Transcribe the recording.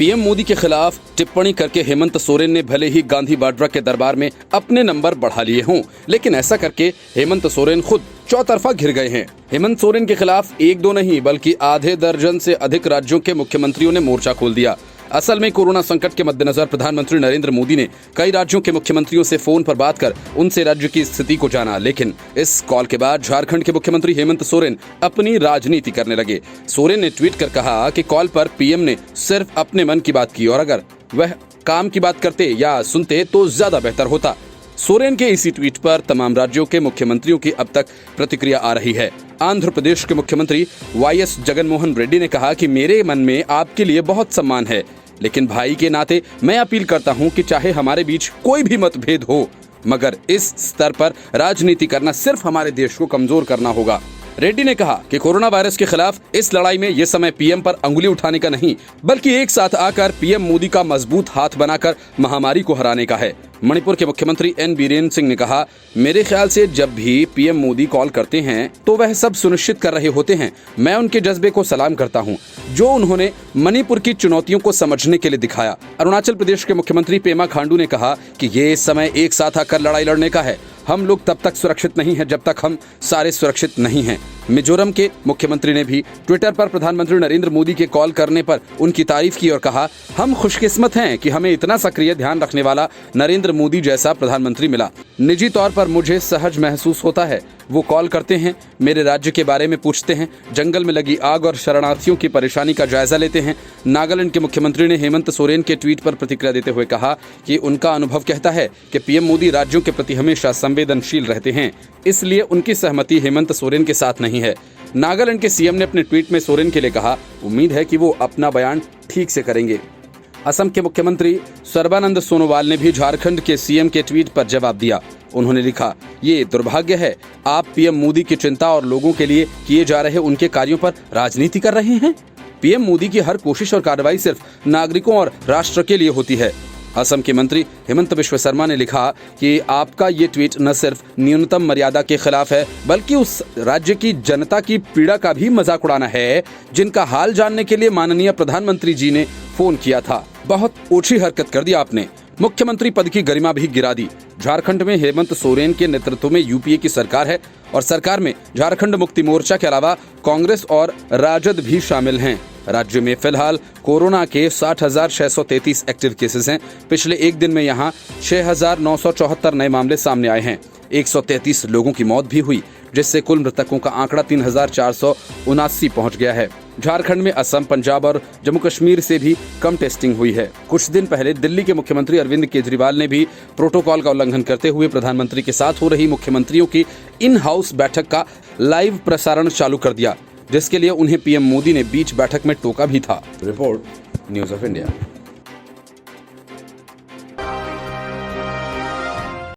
PM Modi के खिलाफ टिप्पणी करके हेमंत सोरेन ने भले ही गांधी बाड्रा के दरबार में अपने नंबर बढ़ा लिए हों, लेकिन ऐसा करके हेमंत सोरेन खुद चौतरफा घिर गए हैं। हेमंत सोरेन के खिलाफ एक दो नहीं बल्कि आधे दर्जन से अधिक राज्यों के मुख्यमंत्रियों ने मोर्चा खोल दिया। असल में कोरोना संकट के मद्देनजर प्रधानमंत्री नरेंद्र मोदी ने कई राज्यों के मुख्यमंत्रियों से फोन पर बात कर उनसे राज्य की स्थिति को जाना, लेकिन इस कॉल के बाद झारखंड के मुख्यमंत्री हेमंत सोरेन अपनी राजनीति करने लगे। सोरेन ने ट्वीट कर कहा कि कॉल पर पीएम ने सिर्फ अपने मन की बात की और अगर वह काम की बात करते या सुनते तो ज्यादा बेहतर होता। सोरेन के इसी ट्वीट पर तमाम राज्यों के मुख्यमंत्रियों की अब तक प्रतिक्रिया आ रही है। आंध्र प्रदेश के मुख्यमंत्री वाईएस जगनमोहन रेड्डी ने कहा कि मेरे मन में आपके लिए बहुत सम्मान है, लेकिन भाई के नाते मैं अपील करता हूं कि चाहे हमारे बीच कोई भी मतभेद हो, मगर इस स्तर पर राजनीति करना सिर्फ हमारे देश को कमजोर करना होगा। रेड्डी ने कहा कि कोरोना वायरस के खिलाफ इस लड़ाई में ये समय पीएम पर अंगुली उठाने का नहीं, बल्कि एक साथ आकर पीएम मोदी का मजबूत हाथ बनाकर महामारी को हराने का है। मणिपुर के मुख्यमंत्री एन बीरेन सिंह ने कहा, मेरे ख्याल से जब भी पीएम मोदी कॉल करते हैं तो वह सब सुनिश्चित कर रहे होते हैं। मैं उनके जज्बे को सलाम करता हूं, जो उन्होंने मणिपुर की चुनौतियों को समझने के लिए दिखाया। अरुणाचल प्रदेश के मुख्यमंत्री पेमा खांडू ने कहा कि ये समय एक साथ आकर लड़ाई लड़ने का है। हम लोग तब तक सुरक्षित नहीं हैं जब तक हम सारे सुरक्षित नहीं हैं। मिजोरम के मुख्यमंत्री ने भी ट्विटर पर प्रधानमंत्री नरेंद्र मोदी के कॉल करने पर उनकी तारीफ की और कहा, हम खुशकिस्मत हैं कि हमें इतना सक्रिय ध्यान रखने वाला नरेंद्र मोदी जैसा प्रधानमंत्री मिला। निजी तौर पर मुझे सहज महसूस होता है। वो कॉल करते हैं, मेरे राज्य के बारे में पूछते हैं, जंगल में लगी आग और शरणार्थियों की परेशानी का जायजा लेते हैं। नागालैंड के मुख्यमंत्री ने हेमंत सोरेन के ट्वीट पर प्रतिक्रिया देते हुए कहा कि उनका अनुभव कहता है कि पीएम मोदी राज्यों के प्रति हमेशा संवेदनशील रहते हैं, इसलिए उनकी सहमति हेमंत सोरेन के साथ नहीं है। नागालैंड के सीएम ने अपने ट्वीट में सोरेन के लिए कहा, उम्मीद है कि वो अपना बयान ठीक से करेंगे। असम के मुख्यमंत्री सर्बानंद सोनोवाल ने भी झारखंड के सीएम के ट्वीट पर जवाब दिया। उन्होंने लिखा, ये दुर्भाग्य है, आप पीएम मोदी की चिंता और लोगों के लिए किए जा रहे उनके कार्यों पर राजनीति कर रहे हैं। पीएम मोदी की हर कोशिश और कार्रवाई सिर्फ नागरिकों और राष्ट्र के लिए होती है। असम के मंत्री हेमंत बिश्व शर्मा ने लिखा कि आपका ये ट्वीट न सिर्फ न्यूनतम मर्यादा के खिलाफ है, बल्कि उस राज्य की जनता की पीड़ा का भी मजाक उड़ाना है, जिनका हाल जानने के लिए माननीय प्रधानमंत्री जी ने फोन किया था। बहुत ओछी हरकत कर दी आपने, मुख्यमंत्री पद की गरिमा भी गिरा दी। झारखंड में हेमंत सोरेन के नेतृत्व में यूपीए की सरकार है और सरकार में झारखंड मुक्ति मोर्चा के अलावा कांग्रेस और राजद भी शामिल हैं। राज्य में फिलहाल कोरोना के 60,633 एक्टिव केसेस हैं। पिछले एक दिन में यहां 6,974 नए मामले सामने आए हैं। 133 लोगों की मौत भी हुई, जिससे कुल मृतकों का आंकड़ा 3,479 पहुंच गया है। झारखंड में असम, पंजाब और जम्मू कश्मीर से भी कम टेस्टिंग हुई है। कुछ दिन पहले दिल्ली के मुख्यमंत्री अरविंद केजरीवाल ने भी प्रोटोकॉल का उल्लंघन करते हुए प्रधानमंत्री के साथ हो रही मुख्यमंत्रियों की इन हाउस बैठक का लाइव प्रसारण चालू कर दिया, जिसके लिए उन्हें पीएम मोदी ने बीच बैठक में टोका भी था। Report, news of India.